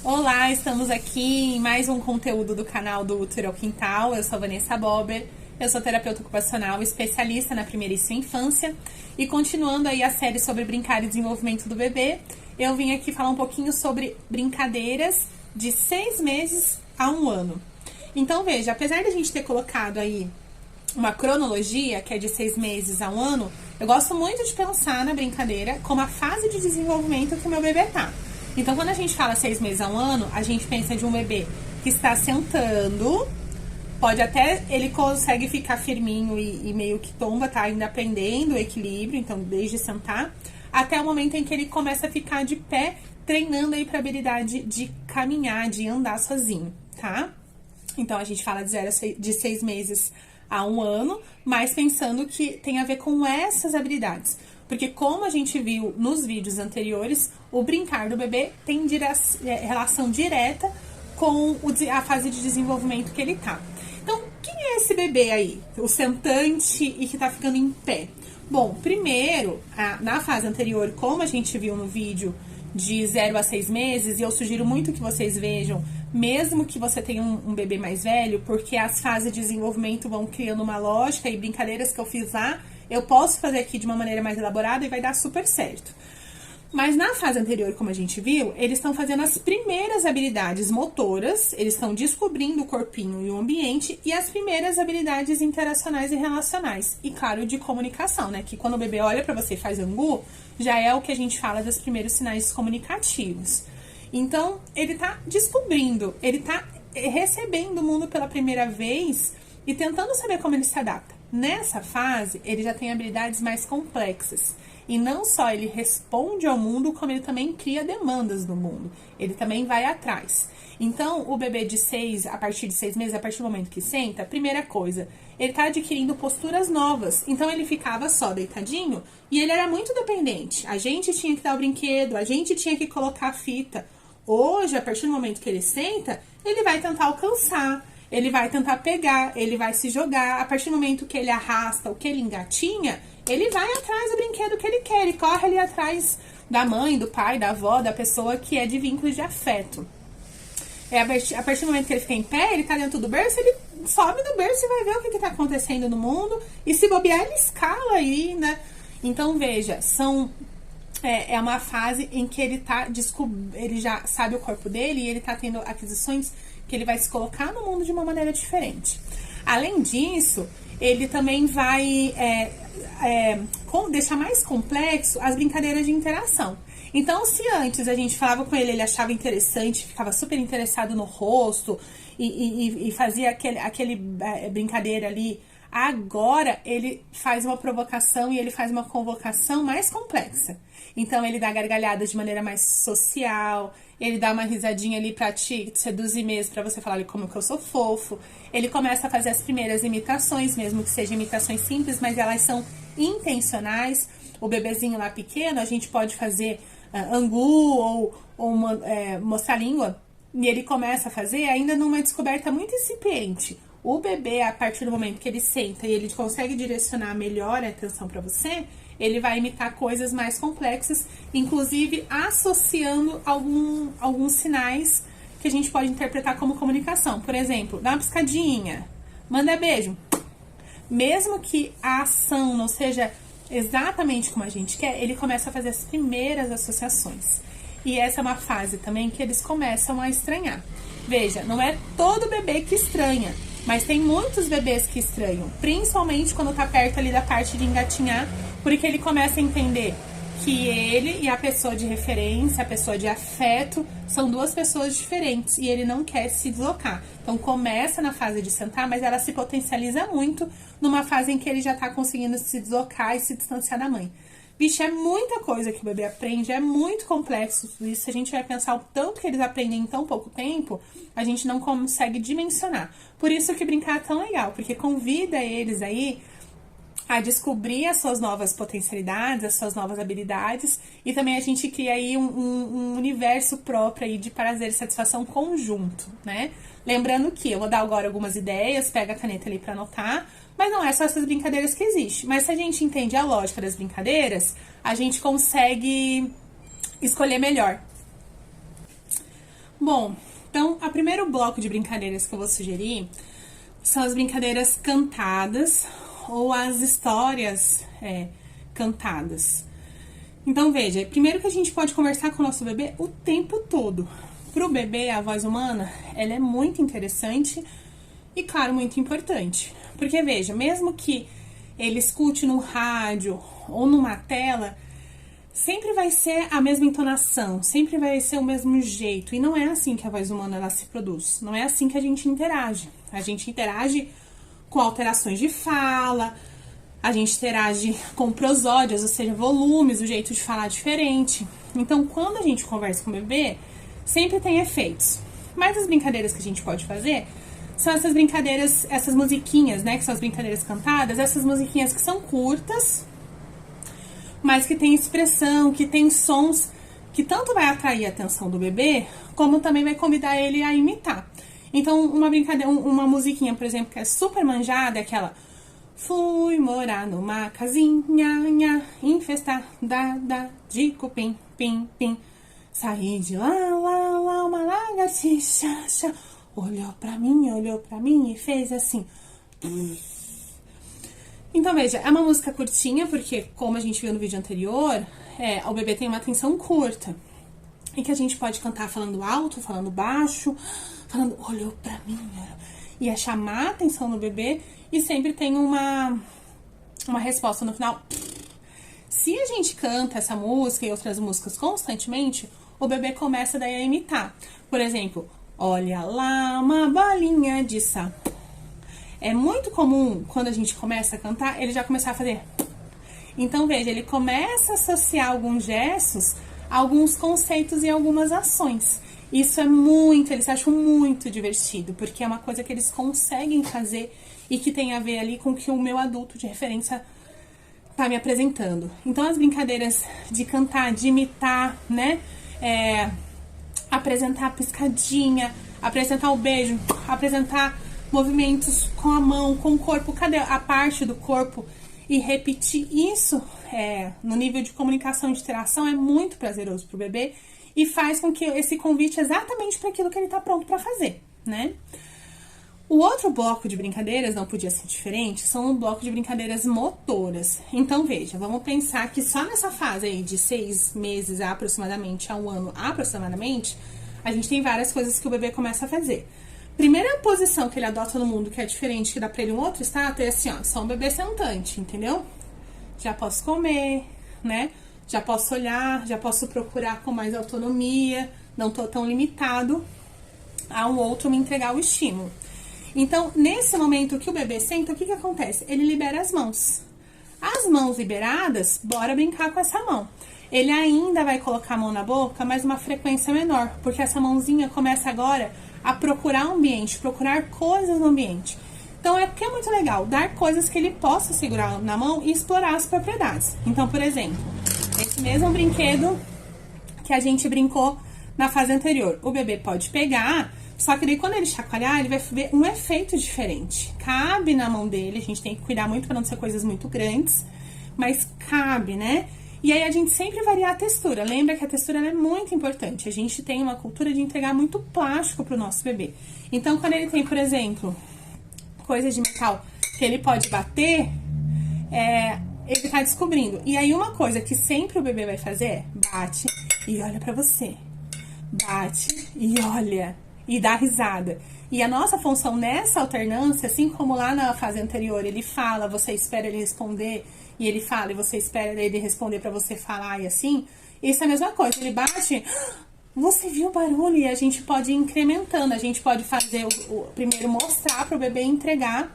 Olá, estamos aqui em mais um conteúdo do canal do Útero ao Quintal. Eu sou a Vanessa Bober, eu sou terapeuta ocupacional, especialista na primeiríssima infância. E continuando aí a série sobre brincar e desenvolvimento do bebê, eu vim aqui falar um pouquinho sobre brincadeiras de 6 meses a 1 ano. Então veja, apesar de a gente ter colocado aí uma cronologia, que é de 6 meses a 1 ano, eu gosto muito de pensar na brincadeira como a fase de desenvolvimento que o meu bebê tá. Então, quando a gente fala 6 meses a 1 ano, a gente pensa de um bebê que está sentando, pode até, ele consegue ficar firminho e meio que tomba, tá ainda aprendendo o equilíbrio, então desde sentar, até o momento em que ele começa a ficar de pé, treinando aí pra habilidade de caminhar, de andar sozinho, tá? Então, a gente fala de 6 meses a 1 ano, mas pensando que tem a ver com essas habilidades. Porque como a gente viu nos vídeos anteriores, o brincar do bebê tem relação direta com a fase de desenvolvimento que ele tá. Então, quem é esse bebê aí? O sentante e que tá ficando em pé? Bom, primeiro, na fase anterior, como a gente viu no vídeo de 0 a 6 meses, e eu sugiro muito que vocês vejam, mesmo que você tenha um bebê mais velho, porque as fases de desenvolvimento vão criando uma lógica e brincadeiras que eu fiz lá, eu posso fazer aqui de uma maneira mais elaborada e vai dar super certo. Mas na fase anterior, como a gente viu, eles estão fazendo as primeiras habilidades motoras, eles estão descobrindo o corpinho e o ambiente, e as primeiras habilidades interacionais e relacionais. E claro, de comunicação, né? Que quando o bebê olha pra você e faz angu, já é o que a gente fala dos primeiros sinais comunicativos. Então, ele tá descobrindo, ele tá recebendo o mundo pela primeira vez e tentando saber como ele se adapta. Nessa fase, ele já tem habilidades mais complexas. E não só ele responde ao mundo, como ele também cria demandas do mundo. Ele também vai atrás. Então, o bebê a partir de 6 meses, a partir do momento que senta, primeira coisa, ele tá adquirindo posturas novas. Então, ele ficava só deitadinho e ele era muito dependente. A gente tinha que dar o brinquedo, a gente tinha que colocar a fita. Hoje, a partir do momento que ele senta, ele vai tentar alcançar. Ele vai tentar pegar, ele vai se jogar. A partir do momento que ele arrasta, o que ele engatinha, ele vai atrás do brinquedo que ele quer. Ele corre ali atrás da mãe, do pai, da avó, da pessoa que é de vínculo de afeto. A partir do momento que ele fica em pé, ele tá dentro do berço, ele sobe do berço e vai ver o que tá acontecendo no mundo. E se bobear, ele escala aí, né? Então, veja, é uma fase em que ele já sabe o corpo dele e ele tá tendo aquisições que ele vai se colocar no mundo de uma maneira diferente. Além disso, ele também vai deixar mais complexo as brincadeiras de interação. Então, se antes a gente falava com ele achava interessante, ficava super interessado no rosto e fazia aquele brincadeira ali, agora ele faz uma provocação e ele faz uma convocação mais complexa. Então, ele dá gargalhadas de maneira mais social, ele dá uma risadinha ali pra te seduzir mesmo, pra você falar como que eu sou fofo. Ele começa a fazer as primeiras imitações, mesmo que sejam imitações simples, mas elas são intencionais. O bebezinho lá pequeno, a gente pode fazer angu ou mostrar a língua, e ele começa a fazer ainda numa descoberta muito incipiente. O bebê, a partir do momento que ele senta e ele consegue direcionar melhor a atenção para você, ele vai imitar coisas mais complexas, inclusive associando alguns sinais que a gente pode interpretar como comunicação. Por exemplo, dá uma piscadinha, manda beijo. Mesmo que a ação não seja exatamente como a gente quer, ele começa a fazer as primeiras associações. E essa é uma fase também que eles começam a estranhar. Veja, não é todo bebê que estranha, mas tem muitos bebês que estranham, principalmente quando tá perto ali da parte de engatinhar, porque ele começa a entender que ele e a pessoa de referência, a pessoa de afeto, são duas pessoas diferentes e ele não quer se deslocar. Então começa na fase de sentar, mas ela se potencializa muito numa fase em que ele já tá conseguindo se deslocar e se distanciar da mãe. Vixe, é muita coisa que o bebê aprende, é muito complexo tudo isso. Se a gente vai pensar o tanto que eles aprendem em tão pouco tempo, a gente não consegue dimensionar. Por isso que brincar é tão legal, porque convida eles aí a descobrir as suas novas potencialidades, as suas novas habilidades, e também a gente cria aí um universo próprio aí de prazer e satisfação conjunto, né? Lembrando que eu vou dar agora algumas ideias, pega a caneta ali pra anotar, mas não é só essas brincadeiras que existem. Mas se a gente entende a lógica das brincadeiras, a gente consegue escolher melhor. Bom, então, o primeiro bloco de brincadeiras que eu vou sugerir são as brincadeiras cantadas ou as histórias cantadas. Então, veja, primeiro que a gente pode conversar com o nosso bebê o tempo todo. Pro bebê, a voz humana, ela é muito interessante e, claro, muito importante. Porque, veja, mesmo que ele escute no rádio ou numa tela, sempre vai ser a mesma entonação, sempre vai ser o mesmo jeito. E não é assim que a voz humana ela se produz. Não é assim que a gente interage. A gente interage com alterações de fala, a gente interage com prosódias, ou seja, volumes, o jeito de falar diferente. Então, quando a gente conversa com o bebê, sempre tem efeitos. Mas as brincadeiras que a gente pode fazer são essas brincadeiras, essas musiquinhas, né? Que são as brincadeiras cantadas, essas musiquinhas que são curtas, mas que tem expressão, que tem sons que tanto vai atrair a atenção do bebê, como também vai convidar ele a imitar. Então, uma brincadeira, uma musiquinha, por exemplo, que é super manjada, é aquela: fui morar numa casinha infestada de cupim, pim, pim. Saí de lá, uma lagartixa olhou pra mim e fez assim. Então, veja, é uma música curtinha, porque, como a gente viu no vídeo anterior, o bebê tem uma atenção curta. E que a gente pode cantar falando alto, falando baixo, falando olhou pra mim, ia chamar a atenção do bebê, e sempre tem uma resposta no final. Se a gente canta essa música e outras músicas constantemente, o bebê começa daí a imitar. Por exemplo, olha lá uma bolinha de sabão. É muito comum, quando a gente começa a cantar, ele já começar a fazer. Então, veja, ele começa a associar alguns gestos, alguns conceitos e algumas ações. Isso é muito, eles acham muito divertido, porque é uma coisa que eles conseguem fazer e que tem a ver ali com o que o meu adulto de referência tá me apresentando. Então, as brincadeiras de cantar, de imitar, né? Apresentar a piscadinha, apresentar o beijo, apresentar movimentos com a mão, com o corpo, cadê a parte do corpo, e repetir isso no nível de comunicação e de interação é muito prazeroso pro bebê e faz com que esse convite exatamente para aquilo que ele tá pronto para fazer, né? O outro bloco de brincadeiras, não podia ser diferente, são o bloco de brincadeiras motoras. Então, veja, vamos pensar que só nessa fase aí de 6 meses aproximadamente a 1 ano aproximadamente, a gente tem várias coisas que o bebê começa a fazer. Primeira posição que ele adota no mundo, que é diferente, que dá pra ele um outro status, é assim, ó, só um bebê sentante, entendeu? Já posso comer, né? Já posso olhar, já posso procurar com mais autonomia, não tô tão limitado a um outro me entregar o estímulo. Então, nesse momento que o bebê senta, o que acontece? Ele libera as mãos. As mãos liberadas, bora brincar com essa mão. Ele ainda vai colocar a mão na boca, mas uma frequência menor, porque essa mãozinha começa agora a procurar o ambiente, procurar coisas no ambiente. Então, é porque é muito legal dar coisas que ele possa segurar na mão e explorar as propriedades. Então, por exemplo, esse mesmo brinquedo que a gente brincou na fase anterior, o bebê pode pegar, só que daí quando ele chacoalhar, ele vai ver um efeito diferente. Cabe na mão dele, a gente tem que cuidar muito para não ser coisas muito grandes, mas cabe, né? E aí a gente sempre varia a textura. Lembra que a textura é muito importante. A gente tem uma cultura de entregar muito plástico pro nosso bebê. Então, quando ele tem, por exemplo, coisas de metal que ele pode bater, ele tá descobrindo. E aí uma coisa que sempre o bebê vai fazer é bate e olha pra você. Bate e olha. E dá risada. E a nossa função nessa alternância, assim como lá na fase anterior, ele fala, você espera ele responder, e ele fala, e você espera ele responder pra você falar, e assim, isso é a mesma coisa. Ele bate, você viu o barulho? E a gente pode ir incrementando, a gente pode fazer primeiro mostrar pro bebê entregar,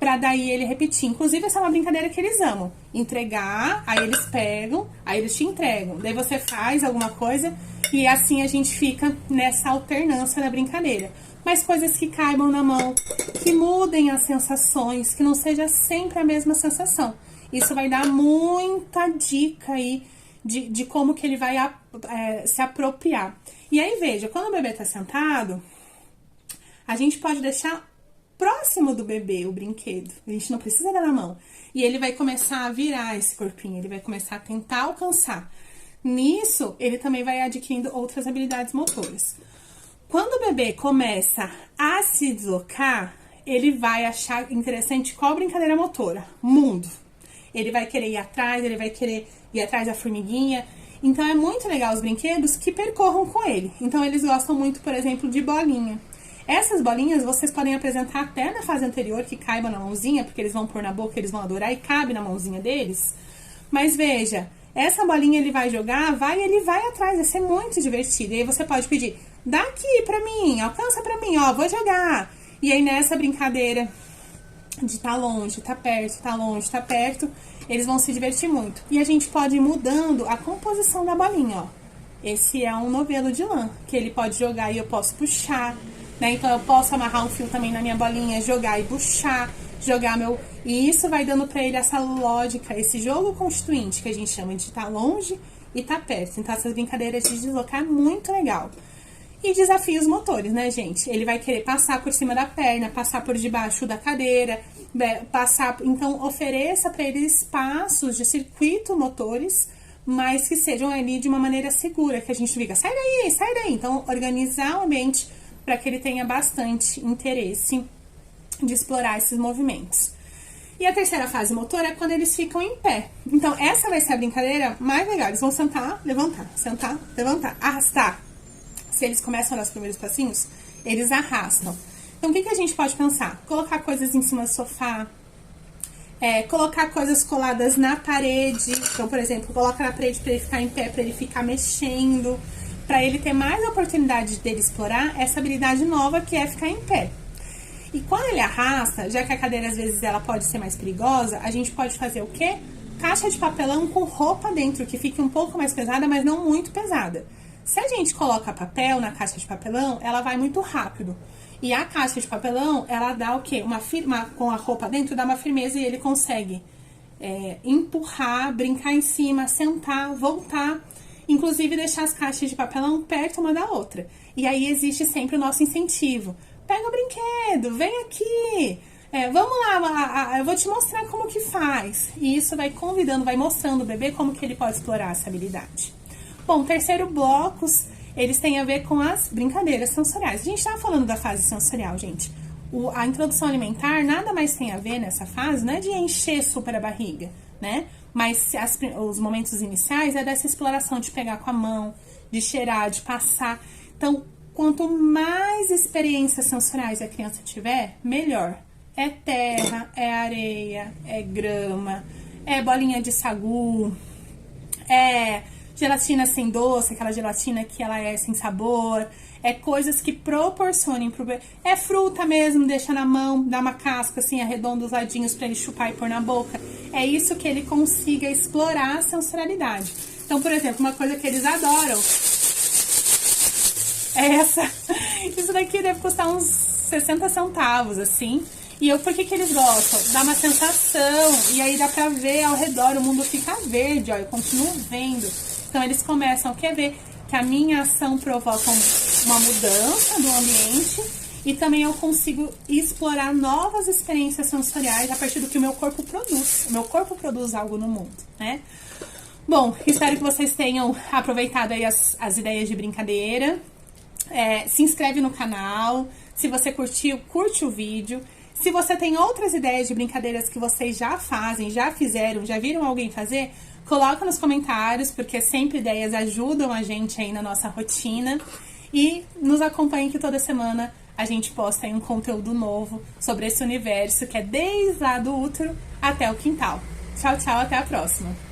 pra daí ele repetir. Inclusive, essa é uma brincadeira que eles amam. Entregar, aí eles pegam, aí eles te entregam. Daí você faz alguma coisa e assim a gente fica nessa alternância da brincadeira. Mas coisas que caibam na mão, que mudem as sensações, que não seja sempre a mesma sensação. Isso vai dar muita dica aí de como que ele vai se apropriar. E aí, veja, quando o bebê tá sentado, a gente pode deixar próximo do bebê o brinquedo. A gente não precisa dar na mão. E ele vai começar a virar esse corpinho, ele vai começar a tentar alcançar. Nisso, ele também vai adquirindo outras habilidades motoras. Quando o bebê começa a se deslocar, ele vai achar interessante qual brincadeira motora? Mundo. Ele vai querer ir atrás, ele vai querer ir atrás da formiguinha. Então, é muito legal os brinquedos que percorram com ele. Então, eles gostam muito, por exemplo, de bolinha. Essas bolinhas vocês podem apresentar até na fase anterior, que caiba na mãozinha, porque eles vão pôr na boca, eles vão adorar e cabe na mãozinha deles. Mas veja, essa bolinha ele vai jogar, ele vai atrás, vai ser muito divertido. E aí você pode pedir, dá aqui pra mim, alcança pra mim, ó, vou jogar. E aí nessa brincadeira de tá longe, tá perto, tá longe, tá perto, eles vão se divertir muito. E a gente pode ir mudando a composição da bolinha, ó. Esse é um novelo de lã, que ele pode jogar e eu posso puxar, né? Então eu posso amarrar um fio também na minha bolinha, jogar e puxar, jogar meu... E isso vai dando pra ele essa lógica, esse jogo constituinte, que a gente chama de tá longe e tá perto. Então essas brincadeiras de deslocar é muito legal. E desafios motores, né, gente? Ele vai querer passar por cima da perna, passar por debaixo da cadeira, passar... Então, ofereça para ele espaços de circuito motores, mas que sejam ali de uma maneira segura, que a gente diga, sai daí, sai daí. Então, organizar o ambiente para que ele tenha bastante interesse de explorar esses movimentos. E a terceira fase motora é quando eles ficam em pé. Então, essa vai ser a brincadeira mais legal. Eles vão sentar, levantar, arrastar. Se eles começam a dar os primeiros passinhos, eles arrastam. Então, o que a gente pode pensar? Colocar coisas em cima do sofá, colocar coisas coladas na parede. Então, por exemplo, coloca na parede para ele ficar em pé, para ele ficar mexendo, para ele ter mais oportunidade dele explorar essa habilidade nova que é ficar em pé. E quando ele arrasta, já que a cadeira às vezes ela pode ser mais perigosa, a gente pode fazer o quê? Caixa de papelão com roupa dentro, que fique um pouco mais pesada, mas não muito pesada. Se a gente coloca papel na caixa de papelão, ela vai muito rápido. E a caixa de papelão, ela dá o quê? Com a roupa dentro, dá uma firmeza e ele consegue empurrar, brincar em cima, sentar, voltar. Inclusive, deixar as caixas de papelão perto uma da outra. E aí, existe sempre o nosso incentivo. Pega o brinquedo, vem aqui. Vamos lá, eu vou te mostrar como que faz. E isso vai convidando, vai mostrando o bebê como que ele pode explorar essa habilidade. Bom, terceiro bloco, eles têm a ver com as brincadeiras sensoriais. A gente estava falando da fase sensorial, gente. A introdução alimentar nada mais tem a ver nessa fase, não é de encher super a barriga, né? Mas os momentos iniciais é dessa exploração de pegar com a mão, de cheirar, de passar. Então, quanto mais experiências sensoriais a criança tiver, melhor. É terra, é areia, é grama, é bolinha de sagu, é... gelatina sem doce, aquela gelatina que ela é sem sabor. É coisas que proporcionem pro bebê. É fruta mesmo, deixa na mão, dá uma casca assim, arredonda os ladinhos pra ele chupar e pôr na boca. É isso que ele consiga explorar a sensorialidade. Então, por exemplo, uma coisa que eles adoram é essa. Isso daqui deve custar uns 60 centavos, assim. E por que eles gostam? Dá uma sensação, e aí dá pra ver ao redor, o mundo fica verde, ó, eu continuo vendo. Então, eles começam a ver que a minha ação provoca uma mudança do ambiente e também eu consigo explorar novas experiências sensoriais a partir do que o meu corpo produz. O meu corpo produz algo no mundo, né? Bom, espero que vocês tenham aproveitado aí as ideias de brincadeira. Se inscreve no canal. Se você curtiu, curte o vídeo. Se você tem outras ideias de brincadeiras que vocês já fazem, já fizeram, já viram alguém fazer, coloca nos comentários, porque sempre ideias ajudam a gente aí na nossa rotina. E nos acompanhe que toda semana a gente posta aí um conteúdo novo sobre esse universo que é desde lá do útero até o quintal. Tchau, tchau, até a próxima!